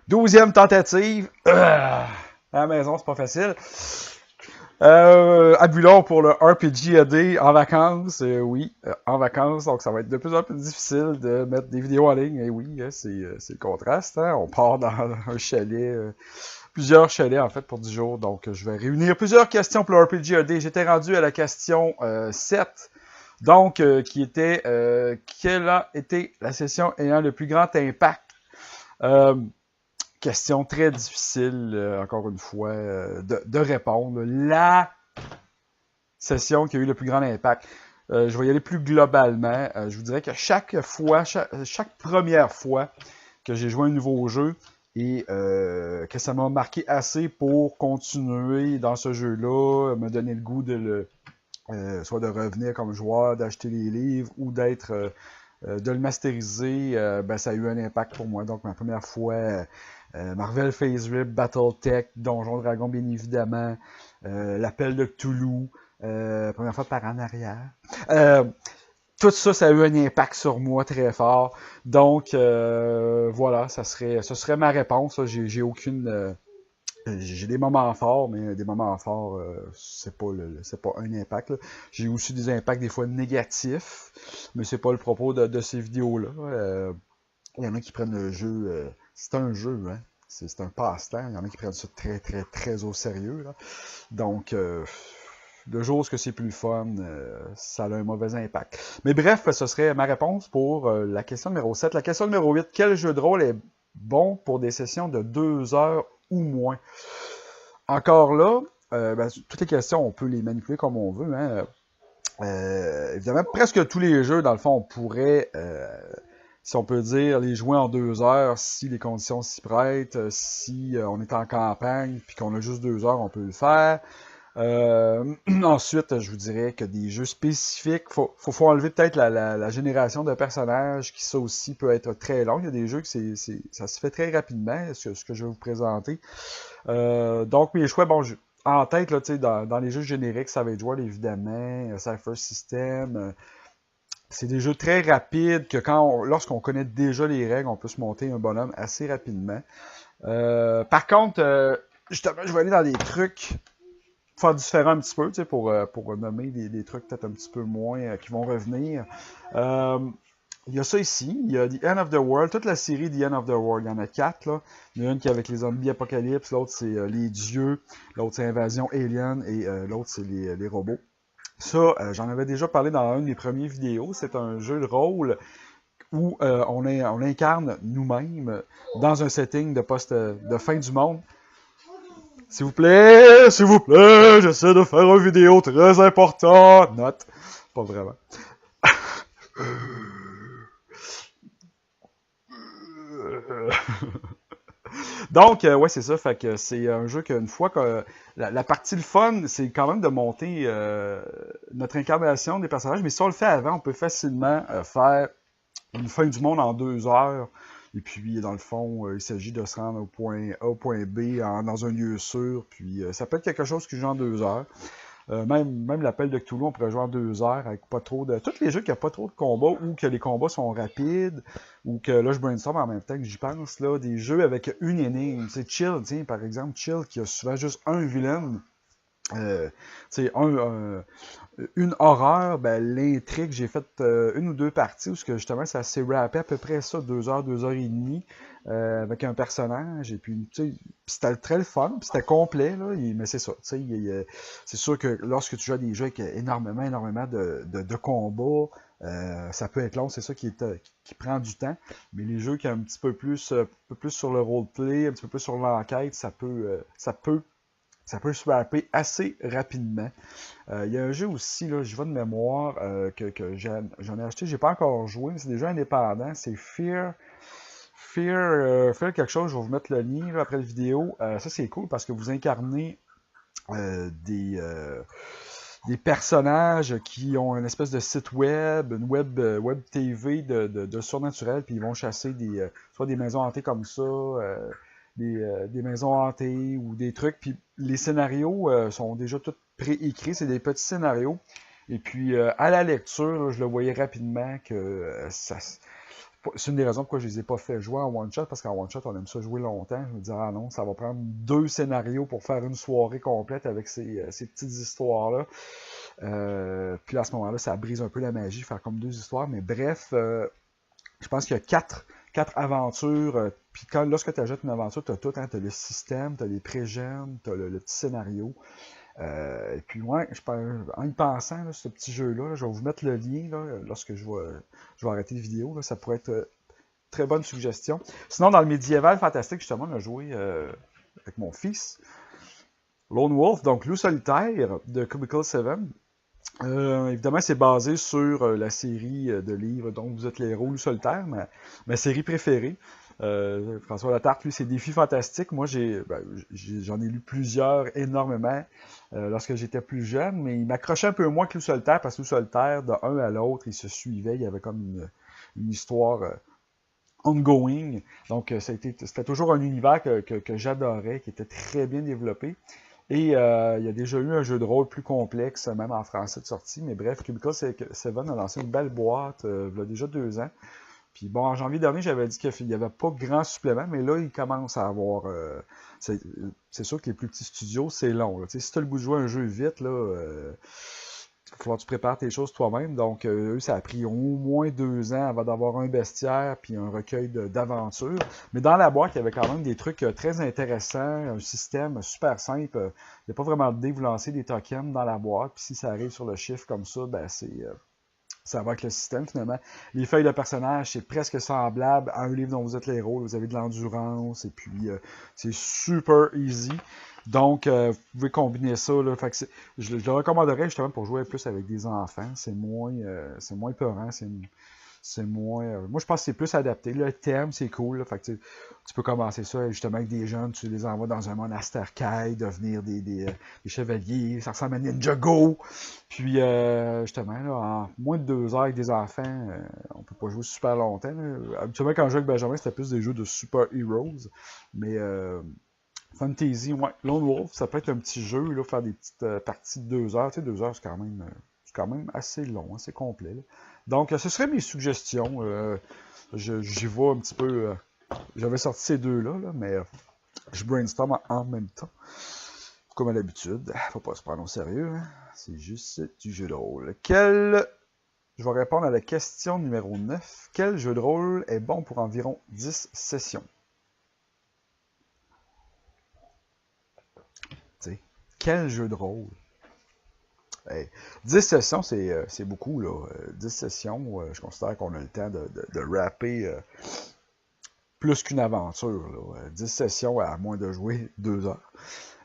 12e tentative. À la maison, c'est pas facile. Abulon pour le RPG AD en vacances. Oui, en vacances. Donc, ça va être de plus en plus difficile de mettre des vidéos en ligne. Et oui, c'est le contraste. Hein? On part dans un chalet. Plusieurs chalets, en fait, pour 10 jours. Donc, je vais réunir plusieurs questions pour le RPG AD. J'étais rendu à la question 7. Donc, qui était quelle a été la session ayant le plus grand impact? Question très difficile, encore une fois, de répondre. La session qui a eu le plus grand impact. Je vais y aller plus globalement. Je vous dirais que chaque première fois que j'ai joué un nouveau jeu et que ça m'a marqué assez pour continuer dans ce jeu-là, me donner le goût de soit de revenir comme joueur, d'acheter les livres ou de le masteriser, ben, ça a eu un impact pour moi. Donc, ma première fois, Marvel Phase Rip, Battletech, Donjon Dragon, bien évidemment, l'appel de Cthulhu, première fois par en arrière. Tout ça, ça a eu un impact sur moi très fort. Donc, voilà, ce serait ma réponse. J'ai aucune... j'ai des moments forts, mais des moments forts, c'est pas un impact. J'ai aussi des impacts des fois négatifs, mais c'est pas le propos de ces vidéos-là. Il y en a qui prennent le jeu, c'est un jeu, hein. C'est un passe-temps. Il y en a qui prennent ça très, très, très au sérieux. Là. Donc, le jour où c'est plus le fun, ça a un mauvais impact. Mais bref, ce serait ma réponse pour la question numéro 7. La question numéro 8, quel jeu de rôle est bon pour des sessions de 2 heures ou moins? Encore là, ben, toutes les questions, on peut les manipuler comme on veut. Hein. Évidemment, presque tous les jeux, dans le fond, on pourrait, si on peut dire, les jouer en 2 heures si les conditions s'y prêtent, si on est en campagne puis qu'on a juste 2 heures, on peut le faire. Ensuite, je vous dirais que des jeux spécifiques, faut enlever peut-être la génération de personnages, qui ça aussi peut être très long. Il y a des jeux que ça se fait très rapidement, ce que je vais vous présenter. Donc, mes choix, bon, en tête, là, dans les jeux génériques, Savage World, évidemment, Cypher System, c'est des jeux très rapides que lorsqu'on connaît déjà les règles, on peut se monter un bonhomme assez rapidement. Par contre, justement, je vais aller dans des trucs faire différent un petit peu, pour nommer des trucs peut-être un petit peu moins qui vont revenir. Il y a ça ici, il y a The End of the World, toute la série The End of the World, il y en a 4, là. Il y en a une qui est avec les zombies apocalypse, l'autre c'est les dieux, l'autre c'est Invasion Alien et l'autre c'est les robots. Ça, j'en avais déjà parlé dans une des premières vidéos, c'est un jeu de rôle où on incarne nous-mêmes dans un setting de fin du monde. S'il vous plaît, j'essaie de faire une vidéo très importante. Note. Pas vraiment. Donc, ouais, c'est ça. Fait que c'est un jeu qu'une fois que la partie le fun, c'est quand même de monter notre incarnation des personnages. Mais si on le fait avant, on peut facilement faire une fin du monde en 2 heures. Et puis, dans le fond, il s'agit de se rendre au point A, au point B, dans un lieu sûr. Puis, ça peut être quelque chose qui joue en 2 heures. Même l'appel de Cthulhu, on pourrait jouer en 2 heures avec pas trop de. Tous les jeux qui n'ont pas trop de combats ou que les combats sont rapides ou que là je brainstorm en même temps que j'y pense, là, des jeux avec une énigme. C'est Chill, tiens, par exemple, Chill qui a souvent juste un vilain. Euh, une horreur, ben, l'intrigue, j'ai fait une ou deux parties où justement ça s'est rappé à peu près ça, 2 heures, 2 heures et demie, avec un personnage, et puis c'était très le fun, puis c'était complet, là, mais c'est ça, c'est sûr que lorsque tu joues à des jeux avec énormément de combats, ça peut être long, c'est ça qui prend du temps, mais les jeux qui ont un petit peu plus, sur le roleplay, un petit peu plus sur l'enquête, ça peut swapper assez rapidement. Il y a un jeu aussi, là, je vais de mémoire, que j'en ai acheté, j'ai pas encore joué, mais c'est des jeux indépendants, c'est Fear quelque chose, je vais vous mettre le lien là, après la vidéo. Ça c'est cool parce que vous incarnez des personnages qui ont une espèce de site web, une web TV de surnaturel, puis ils vont chasser soit des maisons hantées comme ça, des maisons hantées ou des trucs. Puis les scénarios sont déjà tous préécrits, c'est des petits scénarios. Et puis à la lecture, là, je le voyais rapidement que c'est une des raisons pourquoi je les ai pas fait jouer en one-shot, parce qu'en one-shot, on aime ça jouer longtemps. Je me dis, ah non, ça va prendre 2 scénarios pour faire une soirée complète avec ces petites histoires-là. Puis à ce moment-là, ça brise un peu la magie, faire comme 2 histoires. Mais bref, je pense qu'il y a 4 aventures. Puis lorsque tu ajoutes une aventure, tu as tout. Hein, tu as le système, tu as les pré-gemmes, tu as le petit scénario. Et puis, ouais, en y pensant, là, ce petit jeu-là, là, je vais vous mettre le lien là, lorsque je vais arrêter la vidéo. Là, ça pourrait être très bonne suggestion. Sinon, dans le médiéval fantastique, justement, on a joué avec mon fils. Lone Wolf, donc Loup solitaire de Cubicle 7. Évidemment, c'est basé sur la série de livres dont vous êtes les héros, Loup solitaire, ma série préférée. François Latarte, lui, c'est Défis fantastiques. Moi, j'en ai lu plusieurs énormément lorsque j'étais plus jeune, mais il m'accrochait un peu moins que Loup solitaire, parce que Loup solitaire, de un à l'autre, il se suivait, il y avait comme une histoire ongoing. Donc, c'était toujours un univers que j'adorais, qui était très bien développé. Et il y a déjà eu un jeu de rôle plus complexe, même en français de sortie. Mais bref, Cubicle 7 a lancé une belle boîte il y a déjà 2 ans. Puis bon, en janvier dernier, j'avais dit qu'il n'y avait pas grand supplément, mais là, il commence à avoir... c'est sûr que les plus petits studios, c'est long. Là. Si tu as le goût de jouer un jeu vite, là, il va falloir que tu prépares tes choses toi-même. Donc, eux, ça a pris au moins 2 ans avant d'avoir un bestiaire puis un recueil d'aventures. Mais dans la boîte, il y avait quand même des trucs très intéressants, un système super simple. Il n'y a pas vraiment de dé, vous lancez des tokens dans la boîte, puis si ça arrive sur le chiffre comme ça, ben ça va avec le système finalement. Les feuilles de personnages, c'est presque semblable à un livre dont vous êtes les héros. Vous avez de l'endurance et puis c'est super easy. Donc, vous pouvez combiner ça. Là. Fait que je le recommanderais justement pour jouer plus avec des enfants. C'est moins peurant, c'est moins... moi, je pense que c'est plus adapté. Le thème, c'est cool. Là. Fait que, tu peux commencer ça justement avec des jeunes. Tu les envoies dans un monastère caille, devenir des chevaliers. Ça ressemble à Ninjago. Puis, justement, là, en moins de 2 heures avec des enfants, on peut pas jouer super longtemps. Là. Habituellement, quand je joue avec Benjamin, c'était plus des jeux de super heroes. Mais... Fantasy, ouais. Lone Wolf, ça peut être un petit jeu, là, faire des petites parties de 2 heures. Tu sais, 2 heures, c'est quand même assez long, assez complet. Là. Donc, ce seraient mes suggestions. J'y vais un petit peu. J'avais sorti ces deux-là, là, mais je brainstorm en même temps. Comme à l'habitude. Faut pas se prendre au sérieux. Hein. C'est juste du jeu de rôle. Je vais répondre à la question numéro 9. Quel jeu de rôle est bon pour environ 10 sessions? T'sais, quel jeu de rôle? Hey, 10 sessions, c'est beaucoup, là. 10 sessions, je considère qu'on a le temps de rapper plus qu'une aventure. Là. 10 sessions à moins de jouer 2 heures.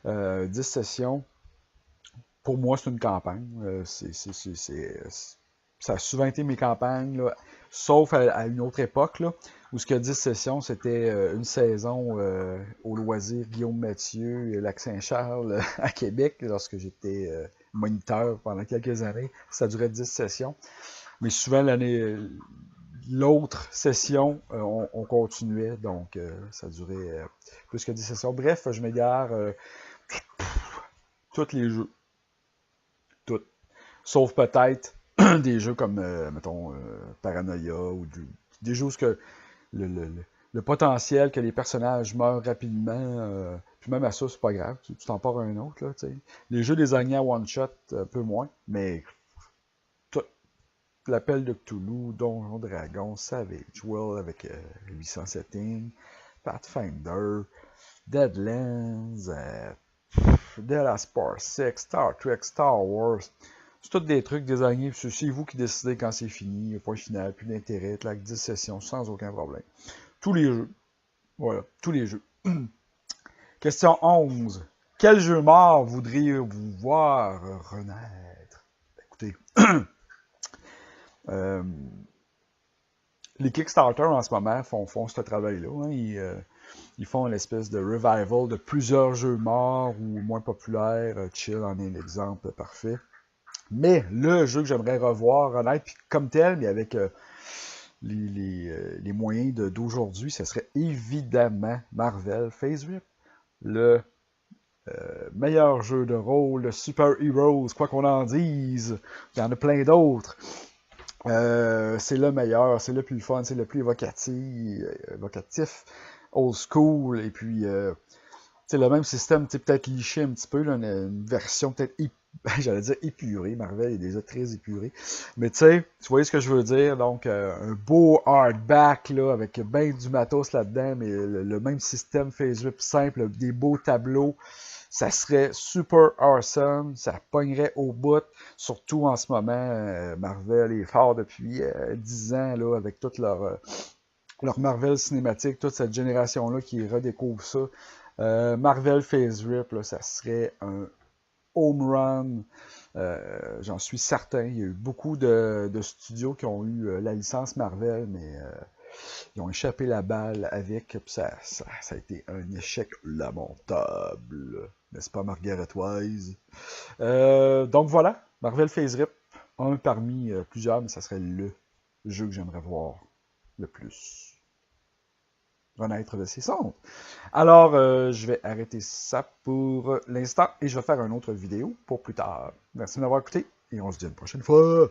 10 sessions, pour moi, c'est une campagne. Ça a souvent été mes campagnes, là, sauf à une autre époque, là, où ce que 10 sessions, c'était une saison au loisir Guillaume Mathieu et Lac-Saint-Charles à Québec, lorsque j'étais moniteur pendant quelques années. Ça durait 10 sessions. Mais souvent, l'autre session, on continuait, donc ça durait plus que 10 sessions. Bref, je m'égare tous les jeux. Toutes. Sauf peut-être des jeux comme, mettons, Paranoia ou des jeux où le potentiel que les personnages meurent rapidement, puis même à ça, c'est pas grave, tu t'en pars un autre. Là, t'sais. Les jeux des Agnes one-shot, un peu moins, mais tout. L'Appel de Cthulhu, Donjon Dragon, Savage World avec 800 settings, Pathfinder, Deadlands, Dead Last Part 6, Star Trek, Star Wars. C'est tous des trucs désignés, c'est vous qui décidez quand c'est fini, point final, plus d'intérêt, avec 10 sessions sans aucun problème. Tous les jeux. Voilà, tous les jeux. Question 11. Quel jeu mort voudriez-vous voir renaître? Écoutez, les Kickstarter en ce moment font ce travail-là. Hein. Ils font une espèce de revival de plusieurs jeux morts ou moins populaires. Chill en est l'exemple parfait. Mais le jeu que j'aimerais revoir renaître, puis comme tel, mais avec les moyens d'aujourd'hui, ce serait évidemment Marvel Phase Rip. Le meilleur jeu de rôle, le Super Heroes, quoi qu'on en dise. Il y en a plein d'autres. C'est le meilleur, c'est le plus fun, c'est le plus évocatif, old school, et puis c'est le même système, peut-être liché un petit peu, là, une version peut-être, j'allais dire épurée, Marvel est déjà très épuré, mais tu sais, tu voyez ce que je veux dire, donc un beau hardback, là, avec bien du matos là-dedans, mais le même système face rip simple, des beaux tableaux, ça serait super awesome, ça pognerait au bout, surtout en ce moment, Marvel est fort depuis 10 ans, là, avec toute leur Marvel cinématique, toute cette génération-là qui redécouvre ça. Marvel Phase Rip, là, ça serait un home run. J'en suis certain. Il y a eu beaucoup de studios qui ont eu la licence Marvel, mais ils ont échappé la balle avec. Puis ça a été un échec lamentable. N'est-ce pas, Margaret Wise? Donc voilà, Marvel Phase Rip, un parmi plusieurs, mais ça serait le jeu que j'aimerais voir le plus renaître de ses cendres. Alors, je vais arrêter ça pour l'instant et je vais faire une autre vidéo pour plus tard. Merci de m'avoir écouté et on se dit à une prochaine fois.